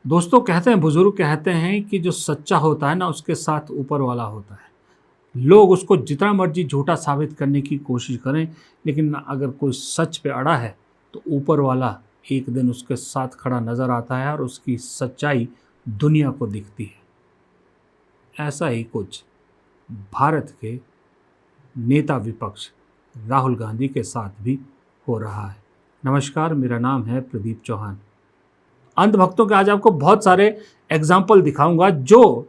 दोस्तों कहते हैं, बुजुर्ग कहते हैं कि जो सच्चा होता है ना, उसके साथ ऊपर वाला होता है। लोग उसको जितना मर्जी झूठा साबित करने की कोशिश करें, लेकिन अगर कोई सच पे अड़ा है तो ऊपर वाला एक दिन उसके साथ खड़ा नजर आता है और उसकी सच्चाई दुनिया को दिखती है। ऐसा ही कुछ भारत के नेता विपक्ष राहुल गांधी के साथ भी हो रहा है। नमस्कार, मेरा नाम है प्रदीप चौहान। अंधभक्तों के आज आपको बहुत सारे एग्जाम्पल दिखाऊंगा जो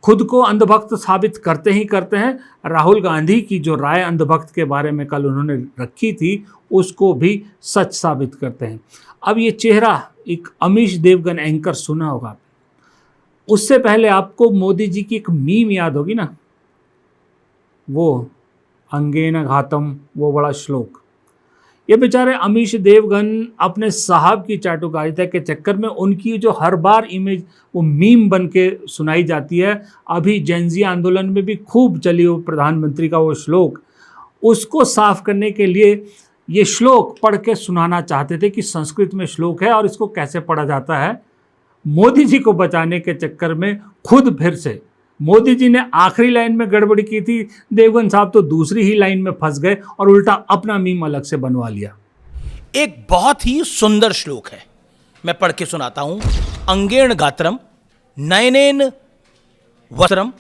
खुद को अंधभक्त साबित करते ही करते हैं। राहुल गांधी की जो राय अंधभक्त के बारे में कल उन्होंने रखी थी, उसको भी सच साबित करते हैं। अब ये चेहरा एक अमीश देवगन एंकर सुना होगा। उससे पहले आपको मोदी जी की एक मीम याद होगी ना, वो अंगेन घातम, वो बड़ा श्लोक। ये बेचारे अमीश देवगन अपने साहब की चाटुकारिता के चक्कर में उनकी जो हर बार इमेज वो मीम बन के सुनाई जाती है, अभी जेनजी आंदोलन में भी खूब चली वो प्रधानमंत्री का वो श्लोक, उसको साफ करने के लिए ये श्लोक पढ़ के सुनाना चाहते थे कि संस्कृत में श्लोक है और इसको कैसे पढ़ा जाता है। मोदी जी को बचाने के चक्कर में खुद फिर से मोदी जी ने आखिरी लाइन में गड़बड़ी की थी, देवगन साहब तो दूसरी ही लाइन में फंस गए और उल्टा अपना मीम अलग से बनवा लिया। एक बहुत ही सुंदर श्लोक है, मैं पढ़ के सुनाता हूं। अंगेण गात्रम नयनेन वस्त्रम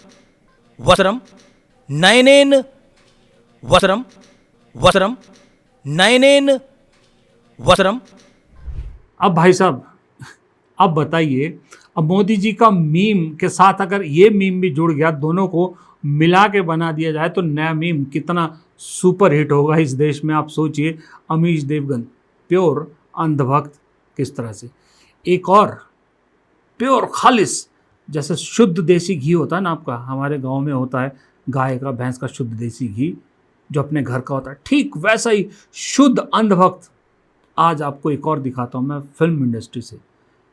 वस्त्रम नयनेन वस्त्रम वस्त्रम नयनेन वस्त्रम। अब भाई साहब, अब बताइए, अब मोदी जी का मीम के साथ अगर ये मीम भी जुड़ गया, दोनों को मिला के बना दिया जाए तो नया मीम कितना सुपर हिट होगा इस देश में। आप सोचिए, अमीश देवगन प्योर अंधभक्त किस तरह से। एक और प्योर खालिस, जैसे शुद्ध देसी घी होता है ना आपका, हमारे गांव में होता है गाय का, भैंस का शुद्ध देसी घी जो अपने घर का होता है, ठीक वैसा ही शुद्ध अंधभक्त आज आपको एक और दिखाता हूँ मैं फिल्म इंडस्ट्री से।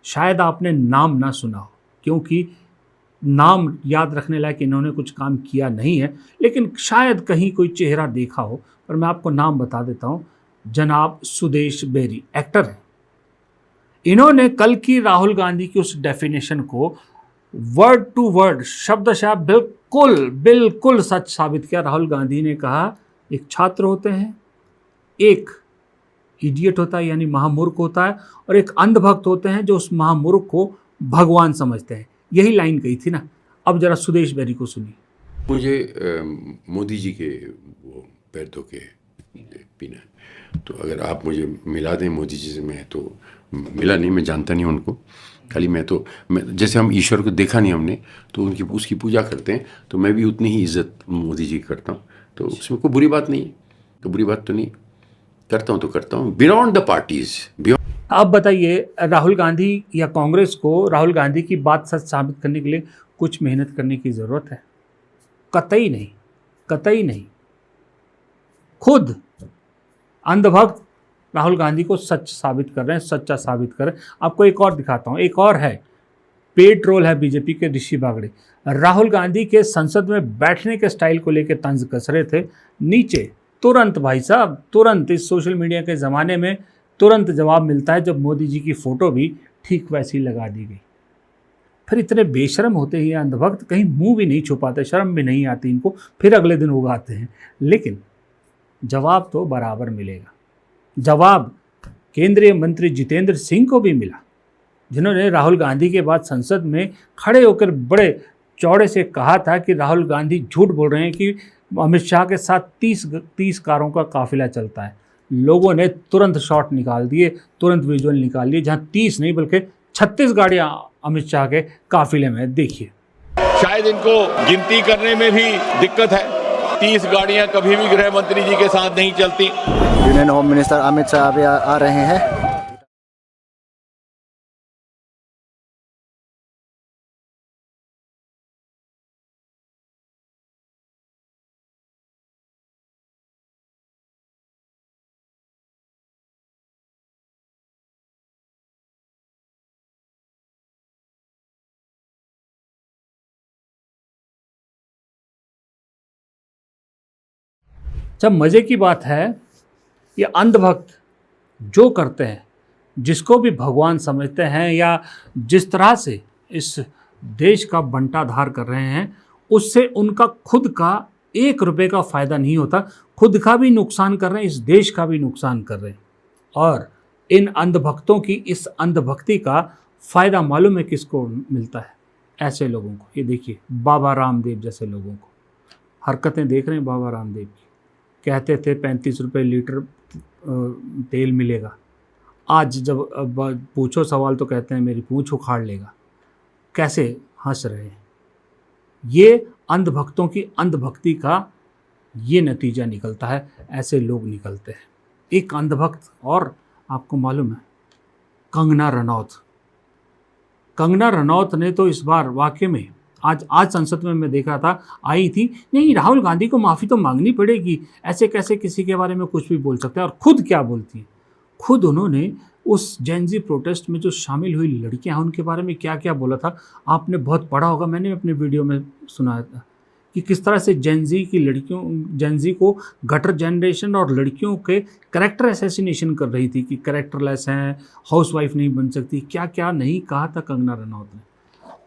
शायद आपने नाम ना सुना हो, क्योंकि नाम याद रखने लायक इन्होंने कुछ काम किया नहीं है, लेकिन शायद कहीं कोई चेहरा देखा हो। पर मैं आपको नाम बता देता हूँ, जनाब सुदेश बेरी एक्टर हैं। इन्होंने कल की राहुल गांधी की उस डेफिनेशन को वर्ड टू वर्ड, शब्दशः बिल्कुल बिल्कुल सच साबित किया। राहुल गांधी ने कहा, एक छात्र होते हैं, एक इडियट होता है यानी महामूर्ख होता है, और एक अंधभक्त होते हैं जो उस महामूर्ख को भगवान समझते हैं। यही लाइन कही थी ना। अब जरा सुदेश बेरी को सुनिए। मुझे मोदी जी के वो पैर धो के पीना है, तो अगर आप मुझे मिला दें मोदी जी से। मैं तो मिला नहीं, मैं जानता नहीं उनको, खाली मैं जैसे हम ईश्वर को देखा नहीं हमने, तो उसकी पूजा करते हैं, तो मैं भी उतनी ही इज्जत मोदी जी की करता हूँ। तो उसमें कोई बुरी बात नहीं है, तो बुरी बात तो नहीं, करता हूँ तो करता हूँ बियॉन्ड द पार्टीज। अब बताइए, राहुल गांधी या कांग्रेस को राहुल गांधी की बात सच साबित करने के लिए कुछ मेहनत करने की ज़रूरत है? कतई नहीं, कतई नहीं। खुद अंधभक्त राहुल गांधी को सच साबित कर रहे हैं, सच्चा साबित कर रहे हैं। आपको एक और दिखाता हूँ, एक और है, पेड ट्रोल है बीजेपी के ऋषि बागड़े। राहुल गांधी के संसद में बैठने के स्टाइल को लेकर तंज कस रहे थे। नीचे तुरंत भाई साहब, तुरंत इस सोशल मीडिया के ज़माने में तुरंत जवाब मिलता है, जब मोदी जी की फ़ोटो भी ठीक वैसी लगा दी गई। फिर इतने बेशर्म होते ही अंधभक्त, कहीं मुंह भी नहीं छुपाते, शर्म भी नहीं आती इनको, फिर अगले दिन उगाते हैं। लेकिन जवाब तो बराबर मिलेगा। जवाब केंद्रीय मंत्री जितेंद्र सिंह को भी मिला, जिन्होंने राहुल गांधी के बाद संसद में खड़े होकर बड़े चौड़े से कहा था कि राहुल गांधी झूठ बोल रहे हैं कि अमित शाह के साथ 30 कारों का काफिला चलता है। लोगों ने तुरंत शॉट निकाल दिए, तुरंत विजुअल निकाल लिए, जहां 30 नहीं बल्कि 36 गाड़ियां अमित शाह के काफिले में। देखिए, शायद इनको गिनती करने में भी दिक्कत है। 30 गाड़ियां कभी भी गृह मंत्री जी के साथ नहीं चलती। Union home minister Amit Shah अभी आ रहे हैं। जब मज़े की बात है, ये अंधभक्त जो करते हैं जिसको भी भगवान समझते हैं या जिस तरह से इस देश का बंटाधार कर रहे हैं, उससे उनका खुद का 1 रुपये का फ़ायदा नहीं होता। खुद का भी नुकसान कर रहे हैं, इस देश का भी नुकसान कर रहे हैं। और इन अंधभक्तों की इस अंधभक्ति का फ़ायदा मालूम है किसको मिलता है? ऐसे लोगों को। ये देखिए बाबा रामदेव जैसे लोगों को। हरकतें देख रहे हैं बाबा रामदेव की। कहते थे 35 रुपये लीटर तेल मिलेगा, आज जब पूछो सवाल तो कहते हैं मेरी पूंछ उखाड़ लेगा। कैसे हंस रहे हैं। ये अंधभक्तों की अंधभक्ति का ये नतीजा निकलता है, ऐसे लोग निकलते हैं। एक अंधभक्त और आपको मालूम है, कंगना रनौत। कंगना रनौत ने तो इस बार वाकई में आज संसद में मैं देख रहा था, आई थी, नहीं राहुल गांधी को माफ़ी तो मांगनी पड़ेगी, ऐसे कैसे किसी के बारे में कुछ भी बोल सकते हैं। और खुद क्या बोलती हैं, खुद उन्होंने उस जेनजी प्रोटेस्ट में जो शामिल हुई लड़कियां हैं उनके बारे में क्या क्या बोला था, आपने बहुत पढ़ा होगा, मैंने अपने वीडियो में सुनाया था कि किस तरह से जेनजी को गटर जनरेशन और लड़कियों के कैरेक्टर असैसिनेशन कर रही थी कि कैरेक्टरलेस हैं, हाउसवाइफ नहीं बन सकती, क्या क्या नहीं कहा था कंगना रनौत ने।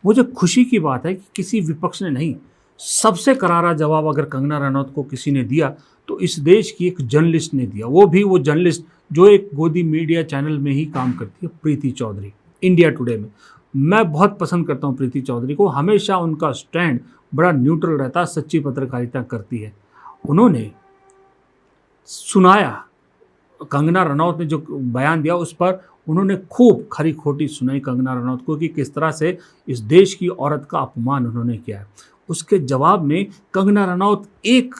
मुझे खुशी की बात है कि किसी विपक्ष ने नहीं, सबसे करारा जवाब अगर कंगना रनौत को किसी ने दिया तो इस देश की एक जर्नलिस्ट ने दिया। वो भी वो जर्नलिस्ट जो एक गोदी मीडिया चैनल में ही काम करती है, प्रीति चौधरी, इंडिया टुडे में। मैं बहुत पसंद करता हूँ प्रीति चौधरी को, हमेशा उनका स्टैंड बड़ा न्यूट्रल रहता है, सच्ची पत्रकारिता करती है। उन्होंने सुनाया, कंगना रनौत ने जो बयान दिया उस पर उन्होंने खूब खरी खोटी सुनाई कंगना रनौत को कि किस तरह से इस देश की औरत का अपमान उन्होंने किया है। उसके जवाब में कंगना रनौत एक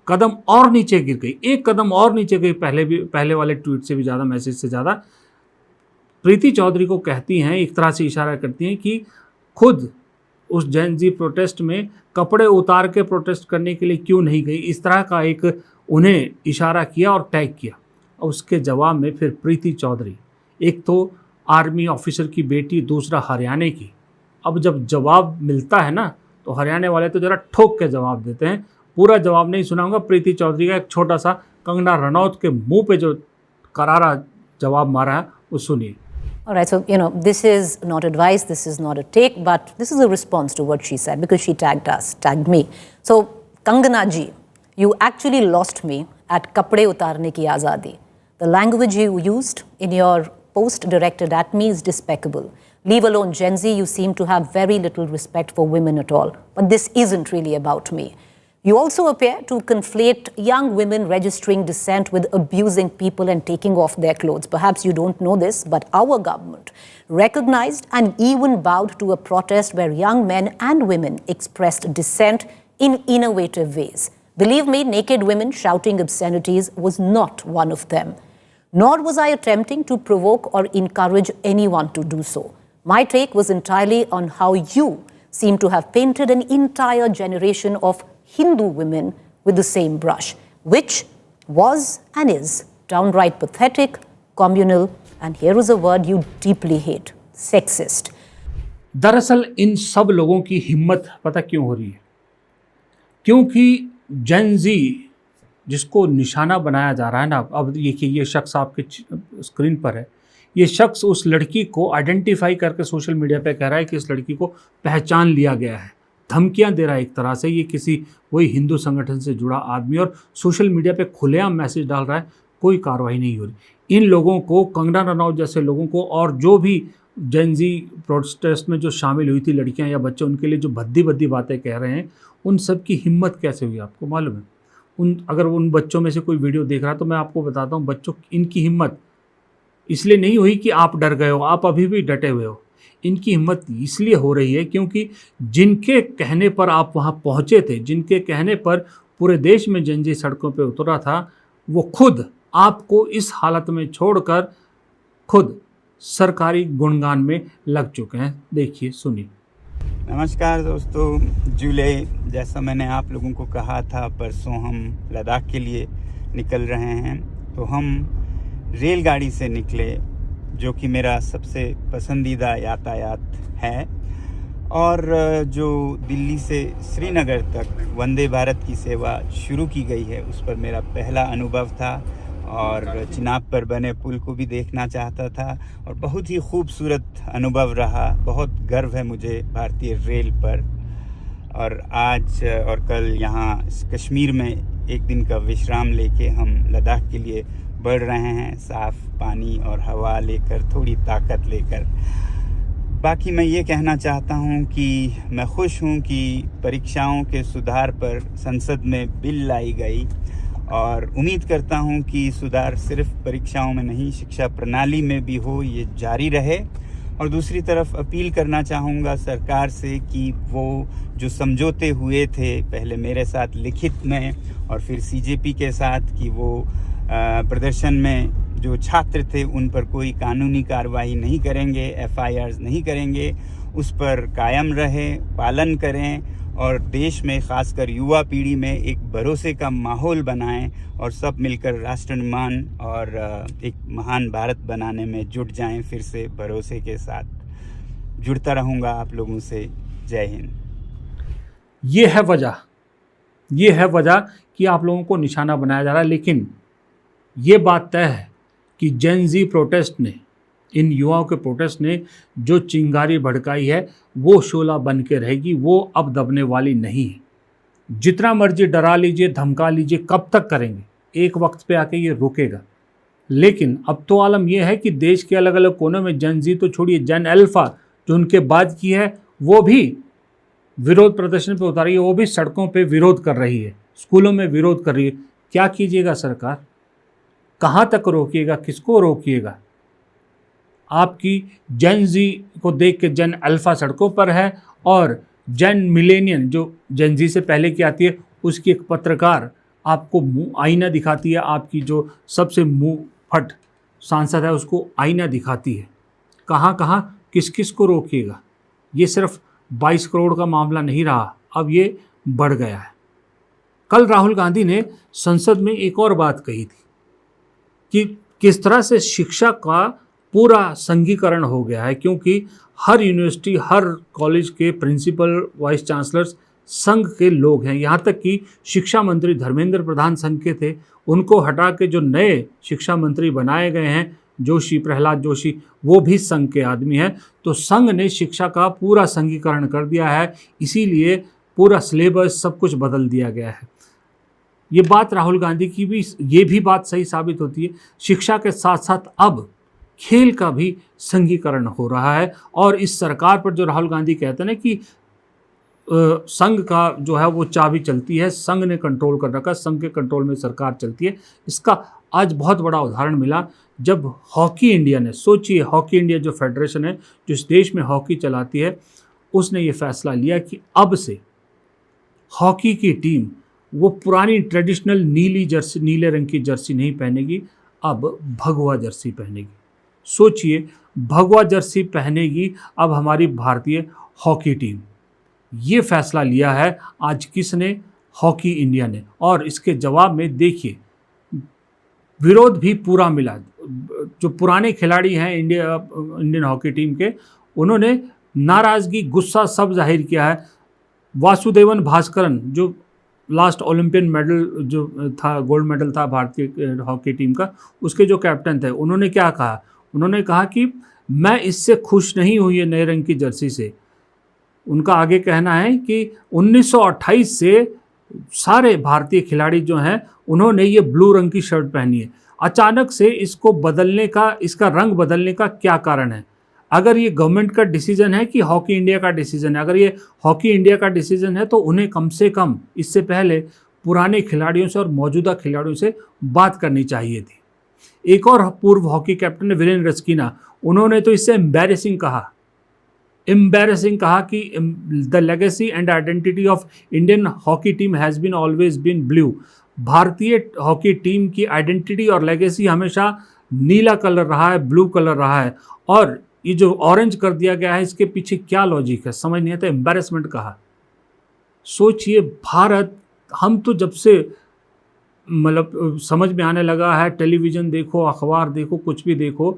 कदम और नीचे गिर गई, एक कदम और नीचे गई, पहले वाले ट्वीट से भी ज़्यादा, मैसेज से ज़्यादा। प्रीति चौधरी को कहती हैं, एक तरह से इशारा करती हैं कि खुद उस जेनजी प्रोटेस्ट में कपड़े उतार के प्रोटेस्ट करने के लिए क्यों नहीं गई, इस तरह का एक उन्हें इशारा किया और टैग किया। और उसके जवाब में फिर प्रीति चौधरी, एक तो आर्मी ऑफिसर की बेटी, दूसरा हरियाणा की, अब जब जवाब मिलता है ना तो हरियाणा वाले तो ज़रा ठोक के जवाब देते हैं। पूरा जवाब नहीं सुनाऊंगा, प्रीति चौधरी का एक छोटा सा कंगना रनौत के मुंह पे जो करारा जवाब मारा है वो सुनिए। All right, so, this is not advice, this is not a take, but this is a response to what she said because she tagged me. So, Kangana ji, you actually lost me at Kapde Utarne Ki Azadi. The language you used in your post directed at me is despicable. Leave alone Gen Z, you seem to have very little respect for women at all. But this isn't really about me. You also appear to conflate young women registering dissent with abusing people and taking off their clothes. Perhaps you don't know this, but our government recognized and even bowed to a protest where young men and women expressed dissent in innovative ways. Believe me, naked women shouting obscenities was not one of them. Nor was I attempting to provoke or encourage anyone to do so. My take was entirely on how you seem to have painted an entire generation of Hindu women with the same brush, which was and is downright pathetic, communal, and here is a word you deeply hate, sexist. दरअसल इन सब लोगों की हिम्मत पता क्यों हो रही है? क्योंकि जेन ज़ी जिसको निशाना बनाया जा रहा है ना, अब देखिए ये शख्स आपके स्क्रीन पर है, ये शख्स उस लड़की को आइडेंटिफाई करके सोशल मीडिया पे कह रहा है कि इस लड़की को पहचान लिया गया है, धमकियां दे रहा है एक तरह से। ये किसी वही हिंदू संगठन से जुड़ा आदमी और सोशल मीडिया पे खुलेआम मैसेज डाल रहा है, कोई कार्रवाई नहीं हो रही। इन लोगों को, कंगना रनौत जैसे लोगों को और जो भी जेन ज़ी प्रोटेस्ट में जो शामिल हुई थी लड़कियां या बच्चे, उनके लिए जो भद्दी भद्दी बातें कह रहे हैं, उन सब की हिम्मत कैसे हुई आपको मालूम है? अगर उन बच्चों में से कोई वीडियो देख रहा है तो मैं आपको बताता हूँ, बच्चों इनकी हिम्मत इसलिए नहीं हुई कि आप डर गए हो, आप अभी भी डटे हुए हो। इनकी हिम्मत इसलिए हो रही है क्योंकि जिनके कहने पर आप वहाँ पहुँचे थे, जिनके कहने पर पूरे देश में जेन ज़ी सड़कों पे उतरा था, वो खुद आपको इस हालत में छोड़कर खुद सरकारी गुणगान में लग चुके हैं। देखिए, सुनिए। नमस्कार दोस्तों, जुलाई जैसा मैंने आप लोगों को कहा था, परसों हम लद्दाख के लिए निकल रहे हैं। तो हम रेलगाड़ी से निकले, जो कि मेरा सबसे पसंदीदा यातायात है, और जो दिल्ली से श्रीनगर तक वंदे भारत की सेवा शुरू की गई है, उस पर मेरा पहला अनुभव था और चिनाब पर बने पुल को भी देखना चाहता था और बहुत ही खूबसूरत अनुभव रहा। बहुत गर्व है मुझे भारतीय रेल पर। और आज और कल यहाँ कश्मीर में एक दिन का विश्राम लेके हम लद्दाख के लिए बढ़ रहे हैं, साफ़ पानी और हवा लेकर, थोड़ी ताकत लेकर। बाकी मैं ये कहना चाहता हूँ कि मैं खुश हूँ कि परीक्षाओं के सुधार पर संसद में बिल लाई गई और उम्मीद करता हूँ कि सुधार सिर्फ परीक्षाओं में नहीं, शिक्षा प्रणाली में भी हो, ये जारी रहे। और दूसरी तरफ अपील करना चाहूँगा सरकार से कि वो जो समझौते हुए थे पहले मेरे साथ लिखित में और फिर सीजेपी के साथ, कि वो प्रदर्शन में जो छात्र थे उन पर कोई कानूनी कार्रवाई नहीं करेंगे, एफआईआर्स नहीं करेंगे, उस पर कायम रहे, पालन करें और देश में खासकर युवा पीढ़ी में एक भरोसे का माहौल बनाएं और सब मिलकर राष्ट्र निर्माण और एक महान भारत बनाने में जुट जाएं। फिर से भरोसे के साथ जुड़ता रहूँगा आप लोगों से। जय हिंद। ये है वजह कि आप लोगों को निशाना बनाया जा रहा है। लेकिन ये बात तय है कि जेन ज़ी प्रोटेस्ट ने, इन युवाओं के प्रोटेस्ट ने जो चिंगारी भड़काई है वो शोला बन के रहेगी, वो अब दबने वाली नहीं है। जितना मर्जी डरा लीजिए, धमका लीजिए, कब तक करेंगे? एक वक्त पे आके ये रुकेगा। लेकिन अब तो आलम यह है कि देश के अलग अलग कोनों में जेन ज़ी तो छोड़िए, जेन अल्फ़ा जो उनके बाद की है वो भी विरोध प्रदर्शन पे उतारी है, वो भी सड़कों पे विरोध कर रही है, स्कूलों में विरोध कर रही है। क्या कीजिएगा सरकार? कहाँ तक रोकिएगा? किसको रोकिएगा? आपकी जेन ज़ी को देख के जेन अल्फ़ा सड़कों पर है और जेन मिलेनियन जो जेन ज़ी से पहले की आती है उसकी एक पत्रकार आपको मुँह आईना दिखाती है, आपकी जो सबसे मुँह फट सांसद है उसको आईना दिखाती है। कहाँ कहाँ किस किस को रोकिएगा? ये सिर्फ 22 करोड़ का मामला नहीं रहा, अब ये बढ़ गया है। कल राहुल गांधी ने संसद में एक और बात कही थी कि किस तरह से शिक्षा का पूरा संघीकरण हो गया है, क्योंकि हर यूनिवर्सिटी, हर कॉलेज के प्रिंसिपल, वाइस चांसलर्स संघ के लोग हैं। यहाँ तक कि शिक्षा मंत्री धर्मेंद्र प्रधान संघ के थे, उनको हटा के जो नए शिक्षा मंत्री बनाए गए हैं जोशी, प्रहलाद जोशी, वो भी संघ के आदमी हैं। तो संघ ने शिक्षा का पूरा संघीकरण कर दिया है, इसीलिए पूरा सिलेबस सब कुछ बदल दिया गया है। ये बात राहुल गांधी की भी, ये भी बात सही साबित होती है। शिक्षा के साथ साथ अब खेल का भी संघीकरण हो रहा है। और इस सरकार पर जो राहुल गांधी कहते हैं ना कि संघ का जो है वो चाबी चलती है, संघ ने कंट्रोल कर रखा, संघ के कंट्रोल में सरकार चलती है, इसका आज बहुत बड़ा उदाहरण मिला जब हॉकी इंडिया ने, सोचिए हॉकी इंडिया जो फेडरेशन है जो इस देश में हॉकी चलाती है, उसने ये फैसला लिया कि अब से हॉकी की टीम वो पुरानी ट्रेडिशनल नीली जर्सी, नीले रंग की जर्सी नहीं पहनेगी, अब भगवा जर्सी पहनेगी। सोचिए भगवा जर्सी पहनेगी अब हमारी भारतीय हॉकी टीम। ये फैसला लिया है आज किसने? हॉकी इंडिया ने। और इसके जवाब में देखिए विरोध भी पूरा मिला। जो पुराने खिलाड़ी हैं इंडियन हॉकी टीम के, उन्होंने नाराज़गी, गुस्सा सब जाहिर किया है। वासुदेवन भास्करन जो लास्ट ओलंपियन मेडल जो था, गोल्ड मेडल था भारतीय हॉकी टीम का, उसके जो कैप्टन थे, उन्होंने क्या कहा? उन्होंने कहा कि मैं इससे खुश नहीं हुई है नए रंग की जर्सी से। उनका आगे कहना है कि 1928 से सारे भारतीय खिलाड़ी जो हैं उन्होंने ये ब्लू रंग की शर्ट पहनी है। अचानक से इसको बदलने का, इसका रंग बदलने का क्या कारण है? अगर ये गवर्नमेंट का डिसीजन है कि हॉकी इंडिया का डिसीजन है, अगर ये हॉकी इंडिया का डिसीजन है तो उन्हें कम से कम इससे पहले पुराने खिलाड़ियों से और मौजूदा खिलाड़ियों से बात करनी चाहिए थी। एक और पूर्व हॉकी कैप्टन वीरेंद्र रस्किना, उन्होंने तो इससे एम्बैरेसिंग कहा कि the legacy and identity of Indian hockey team has been always been blue. भारतीय हॉकी टीम की आइडेंटिटी और लेगेसी हमेशा नीला कलर रहा है, ब्लू कलर रहा है, और ये जो ऑरेंज कर दिया गया है इसके पीछे क्या लॉजिक है समझ नहीं आता। एम्बैरेसमेंट कहा। सोचिए भारत, हम तो जब से मतलब समझ में आने लगा है, टेलीविज़न देखो, अखबार देखो, कुछ भी देखो,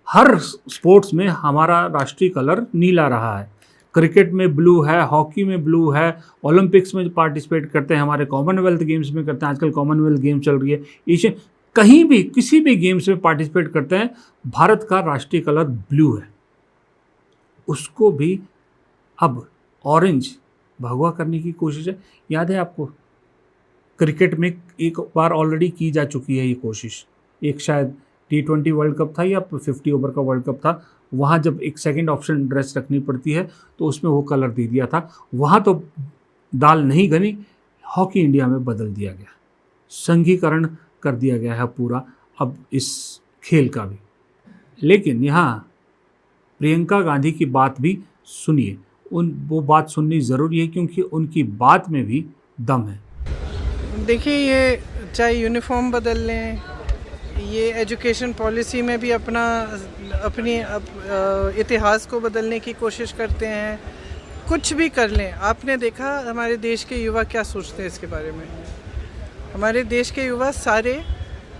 हर स्पोर्ट्स में हमारा राष्ट्रीय कलर नीला रहा है। क्रिकेट में ब्लू है, हॉकी में ब्लू है, ओलंपिक्स में पार्टिसिपेट करते हैं, हमारे कॉमनवेल्थ गेम्स में करते हैं, आजकल कॉमनवेल्थ गेम चल रही है, एशियन, कहीं भी किसी भी गेम्स में पार्टिसिपेट करते हैं, भारत का राष्ट्रीय कलर ब्लू है, उसको भी अब ऑरेंज भगवा करने की कोशिश है। याद है आपको, क्रिकेट में एक बार ऑलरेडी की जा चुकी है ये कोशिश, एक शायद T20 वर्ल्ड कप था या 50 ओवर का वर्ल्ड कप था, वहाँ जब एक सेकंड ऑप्शन ड्रेस रखनी पड़ती है तो उसमें वो कलर दे दिया था, वहाँ तो दाल नहीं गनी, हॉकी इंडिया में बदल दिया गया, संघीकरण कर दिया गया है पूरा अब इस खेल का भी। लेकिन यहाँ प्रियंका गांधी की बात भी सुनिए, वो बात सुननी ज़रूरी है क्योंकि उनकी बात में भी दम है। देखिए, ये चाहे यूनिफॉर्म बदल लें, ये एजुकेशन पॉलिसी में भी अपनी इतिहास को बदलने की कोशिश करते हैं, कुछ भी कर लें। आपने देखा हमारे देश के युवा क्या सोचते हैं इसके बारे में। हमारे देश के युवा सारे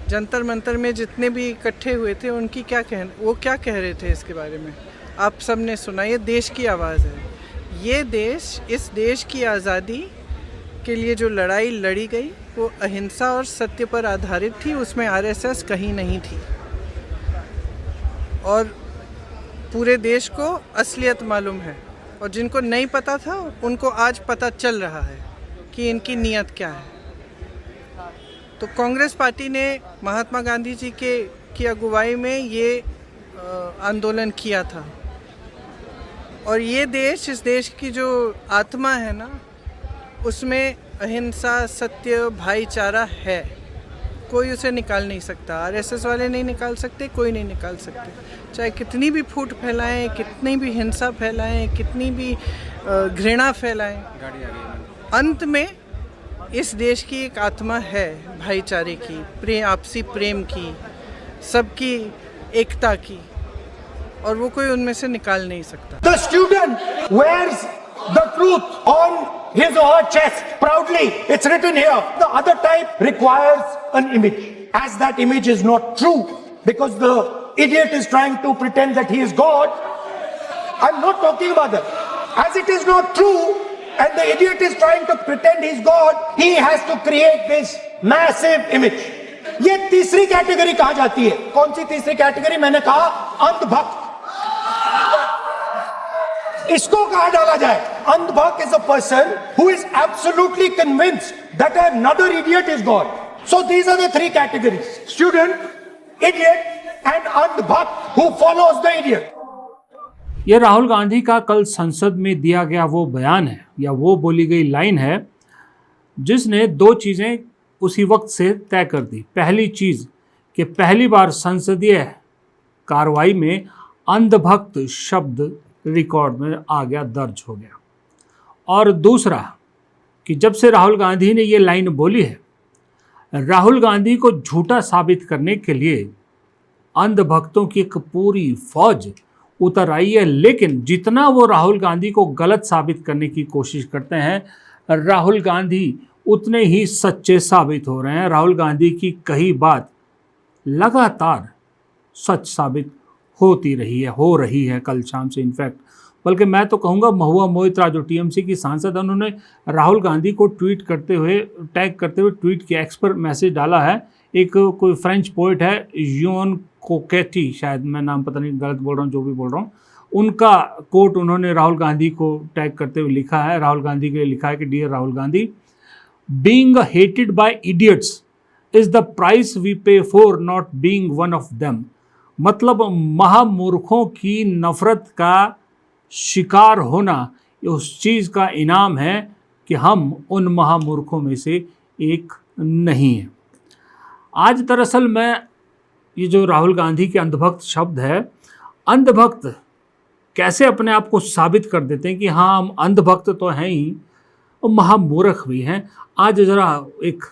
जंतर मंतर में जितने भी इकट्ठे हुए थे, वो क्या कह रहे थे इसके बारे में, आप सब ने सुना। ये देश की आवाज़ है। ये देश, इस देश की आज़ादी के लिए जो लड़ाई लड़ी गई वो अहिंसा और सत्य पर आधारित थी, उसमें आरएसएस कहीं नहीं थी। और पूरे देश को असलियत मालूम है, और जिनको नहीं पता था उनको आज पता चल रहा है कि इनकी नीयत क्या है। तो कांग्रेस पार्टी ने महात्मा गांधी जी की अगुवाई में ये आंदोलन किया था, और ये देश, इस देश की जो आत्मा है ना, उसमें अहिंसा, सत्य, भाईचारा है। कोई उसे निकाल नहीं सकता, आरएसएस वाले नहीं निकाल सकते, कोई नहीं निकाल सकते। चाहे कितनी भी फूट फैलाएं, कितनी भी हिंसा फैलाएं, कितनी भी घृणा फैलाएं, अंत में इस देश की एक आत्मा है भाईचारे की, आपसी प्रेम की, सबकी एकता की, और वो कोई उनमें से निकाल नहीं सकता। The student wears the truth on his or her chest proudly. It's written here. The other type requires an image. As that image is not true, because the idiot is trying to pretend that he is God. I'm not talking about that. As it is not true, and the idiot is trying to pretend he's God, he has to create this massive image. ये तीसरी category कहा जाती है। कौन सी तीसरी category? मैंने कहा अंधभक्त। इसको कहा डाला जाए, अंधभक्त is a person who is absolutely convinced that another idiot is God. So these are the three categories: student, idiot, and अंधभक्त who follows the idiot. ये राहुल गांधी का कल संसद में दिया गया वो बयान है, या वो बोली गई लाइन है, जिसने दो चीज़ें उसी वक्त से तय कर दी। पहली चीज़ कि पहली बार संसदीय कार्रवाई में अंधभक्त शब्द रिकॉर्ड में आ गया, दर्ज हो गया। और दूसरा कि जब से राहुल गांधी ने ये लाइन बोली है, राहुल गांधी को झूठा साबित करने के लिए अंधभक्तों की एक पूरी फौज उतर आई है। लेकिन जितना वो राहुल गांधी को गलत साबित करने की कोशिश करते हैं, राहुल गांधी उतने ही सच्चे साबित हो रहे हैं। राहुल गांधी की कही बात लगातार सच साबित हो रही है कल शाम से। इनफैक्ट बल्कि मैं तो कहूँगा, महुआ मोइत्रा जो टीएमसी की सांसद है, उन्होंने राहुल गांधी को ट्वीट करते हुए, टैग करते हुए ट्वीट किया, एक्स पर मैसेज डाला है। एक कोई फ्रेंच पोइट है, यून कोकेटी, शायद मैं नाम पता नहीं, गलत बोल रहा हूँ, जो भी बोल रहा हूँ, उनका कोट उन्होंने राहुल गांधी को टैग करते हुए लिखा है। राहुल गांधी के लिए लिखा है कि dear Rahul Gandhi, being hated by idiots is the price we pay for not being one of them. मतलब महामूर्खों की नफरत का शिकार होना उस चीज़ का इनाम है कि हम उन महामूर्खों में से एक नहीं हैं। आज दरअसल मैं ये जो राहुल गांधी के अंधभक्त शब्द है, अंधभक्त कैसे अपने आप को साबित कर देते हैं कि हाँ हम अंधभक्त तो हैं ही और महामूर्ख भी हैं। आज ज़रा एक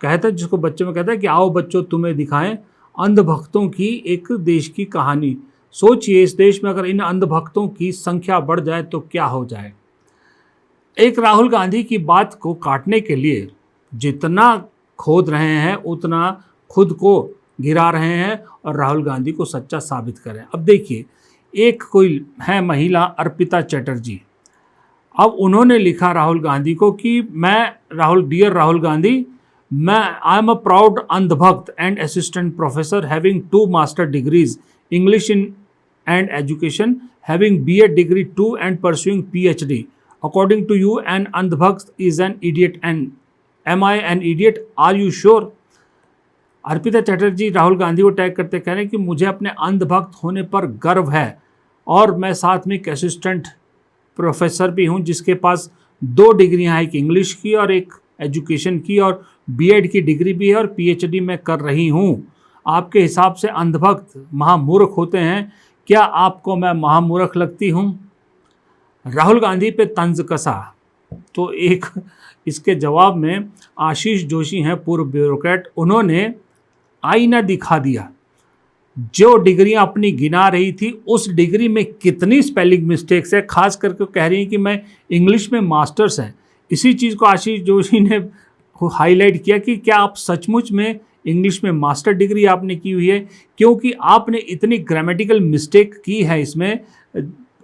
कहता है, जिसको बच्चे में कहता है कि आओ बच्चों तुम्हें दिखाएं अंधभक्तों की एक देश की कहानी। सोचिए, इस देश में अगर इन अंधभक्तों की संख्या बढ़ जाए तो क्या हो जाए। एक राहुल गांधी की बात को काटने के लिए जितना खोद रहे हैं उतना खुद को गिरा रहे हैं और राहुल गांधी को सच्चा साबित करें। अब देखिए, एक कोई है महिला अर्पिता चटर्जी, अब उन्होंने लिखा राहुल गांधी को कि मैं dear Rahul Gandhi, I am a proud अंधभक्त and assistant professor having 2 master degrees English in and education, having B.Ed degree 2 and pursuing PhD. According to you, an अंधभक्त is an idiot and am I an idiot? Are you sure? Arpita Chatterjee Rahul Gandhi को tag करते कह रहे हैं कि मुझे अपने अंधभक्त होने पर गर्व है और मैं साथ में एक असिस्टेंट प्रोफेसर भी हूं जिसके पास 2 डिग्रियां हैं, एक इंग्लिश की और एक एजुकेशन की, और B.Ed की डिग्री भी है और PhD मैं कर रही हूं। आपके हिसाब से अंधभक्त महामूर्ख होते हैं, क्या आपको मैं महामूर्ख लगती हूं? राहुल गांधी पे तंज कसा तो एक इसके जवाब में आशीष जोशी हैं पूर्व ब्यूरोक्रेट, उन्होंने आईना दिखा दिया। जो डिग्रियां अपनी गिना रही थी उस डिग्री में कितनी स्पेलिंग मिस्टेक्स है, खास करके कह रही हैं कि मैं इंग्लिश में मास्टर्स हैं। इसी चीज़ को आशीष जोशी ने हाईलाइट किया कि क्या आप सचमुच में इंग्लिश में मास्टर डिग्री आपने की हुई है, क्योंकि आपने इतनी ग्रामेटिकल मिस्टेक की है इसमें।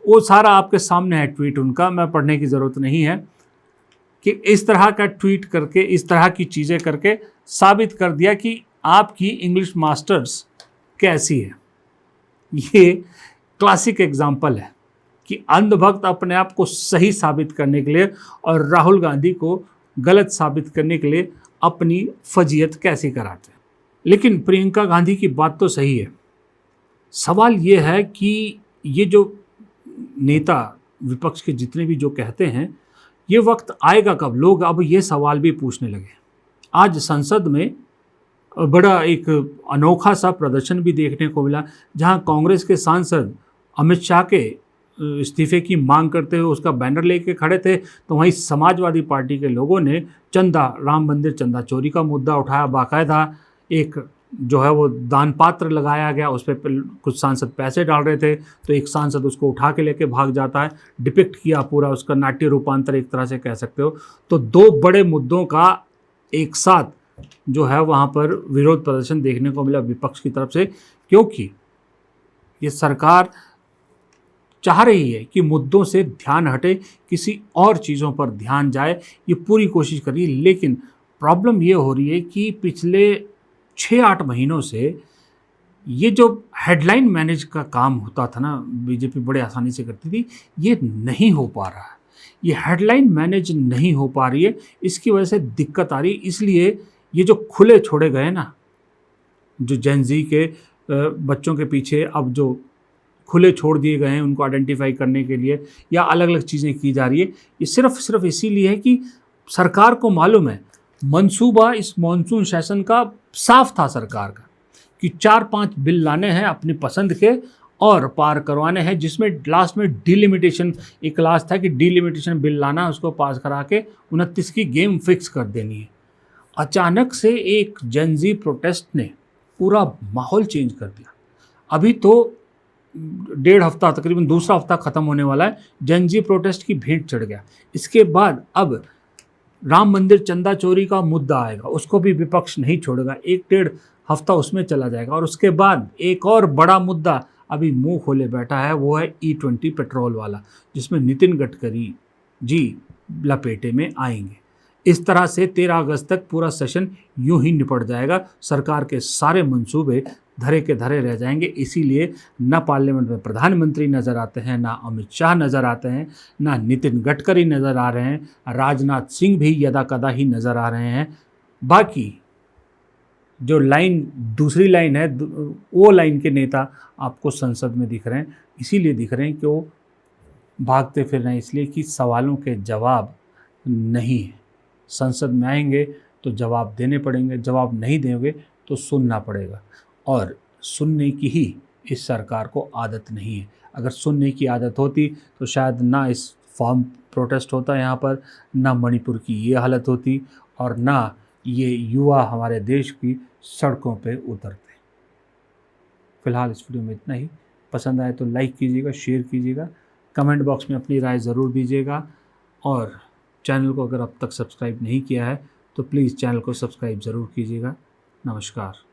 वो सारा आपके सामने है ट्वीट उनका, मैं पढ़ने की ज़रूरत नहीं है, कि इस तरह का ट्वीट करके इस तरह की चीज़ें करके साबित कर दिया कि आपकी इंग्लिश मास्टर्स कैसी है। ये क्लासिक एग्जाम्पल है कि अंधभक्त अपने आप को सही साबित करने के लिए और राहुल गांधी को गलत साबित करने के लिए अपनी फजीयत कैसी कराते हैं। लेकिन प्रियंका गांधी की बात तो सही है। सवाल ये है कि ये जो नेता विपक्ष के जितने भी जो कहते हैं, ये वक्त आएगा कब लोग अब ये सवाल भी पूछने लगे। आज संसद में बड़ा एक अनोखा सा प्रदर्शन भी देखने को मिला, जहां कांग्रेस के सांसद अमित शाह के इस्तीफे की मांग करते हुए उसका बैनर लेके खड़े थे, तो वहीं समाजवादी पार्टी के लोगों ने चंदा, राम मंदिर चंदा चोरी का मुद्दा उठाया। बाकायदा एक जो है वो दान पात्र लगाया गया, उस पर कुछ सांसद पैसे डाल रहे थे, तो एक सांसद उसको उठा के लेके भाग जाता है। डिपिक्ट किया पूरा उसका नाट्य रूपांतर एक तरह से कह सकते हो। तो 2 बड़े मुद्दों का एक साथ जो है वहाँ पर विरोध प्रदर्शन देखने को मिला विपक्ष की तरफ से, क्योंकि ये सरकार चाह रही है कि मुद्दों से ध्यान हटे, किसी और चीज़ों पर ध्यान जाए, ये पूरी कोशिश कर रही है। लेकिन प्रॉब्लम ये हो रही है कि पिछले 6-8 महीनों से ये जो हेडलाइन मैनेज का काम होता था ना, बीजेपी बड़े आसानी से करती थी, ये नहीं हो पा रहा है। ये हेडलाइन मैनेज नहीं हो पा रही है, इसकी वजह से दिक्कत आ रही है। इसलिए ये जो खुले छोड़े गए ना, जो जेन ज़ी के बच्चों के पीछे अब जो खुले छोड़ दिए गए हैं उनको आइडेंटिफाई करने के लिए, या अलग अलग चीज़ें की जा रही है, ये सिर्फ इसीलिए है कि सरकार को मालूम है मंसूबा इस मॉनसून सेशन का साफ था सरकार का, कि 4-5 बिल लाने हैं अपनी पसंद के और पार करवाने हैं, जिसमें लास्ट में डिलिमिटेशन एक क्लास था कि डिलिमिटेशन बिल लाना, उसको पास करा के 29 की गेम फिक्स कर देनी है। अचानक से एक जेन ज़ी प्रोटेस्ट ने पूरा माहौल चेंज कर दिया। अभी तो 1.5 हफ्ता, तकरीबन दूसरा हफ्ता ख़त्म होने वाला है, जेन ज़ी प्रोटेस्ट की भीड़ चढ़ गया। इसके बाद अब राम मंदिर चंदा चोरी का मुद्दा आएगा, उसको भी विपक्ष नहीं छोड़ेगा, 1-1.5 हफ्ता उसमें चला जाएगा। और उसके बाद एक और बड़ा मुद्दा अभी मुंह खोले बैठा है, वो है E20 पेट्रोल वाला, जिसमें नितिन गडकरी जी लपेटे में आएंगे। इस तरह से 13 अगस्त तक पूरा सेशन यूं ही निपट जाएगा। सरकार के सारे मंसूबे धरे के धरे रह जाएंगे। इसीलिए ना पार्लियामेंट में प्रधानमंत्री नज़र आते हैं, ना अमित शाह नज़र आते हैं, ना नितिन गडकरी नज़र आ रहे हैं, राजनाथ सिंह भी यदा कदा ही नज़र आ रहे हैं। बाकी जो लाइन दूसरी लाइन है, वो लाइन के नेता आपको संसद में दिख रहे हैं। इसीलिए दिख रहे हैं कि वो भागते फिर रहे हैं, इसलिए कि सवालों के जवाब नहीं है। संसद में आएंगे तो जवाब देने पड़ेंगे, जवाब नहीं देंगे तो सुनना पड़ेगा, और सुनने की ही इस सरकार को आदत नहीं है। अगर सुनने की आदत होती तो शायद ना इस फॉर्म प्रोटेस्ट होता यहाँ पर, ना मणिपुर की ये हालत होती, और ना ये युवा हमारे देश की सड़कों पे उतरते। फिलहाल इस वीडियो में इतना ही। पसंद आए तो लाइक कीजिएगा, शेयर कीजिएगा, कमेंट बॉक्स में अपनी राय ज़रूर दीजिएगा, और चैनल को अगर अब तक सब्सक्राइब नहीं किया है तो प्लीज़ चैनल को सब्सक्राइब ज़रूर कीजिएगा। नमस्कार।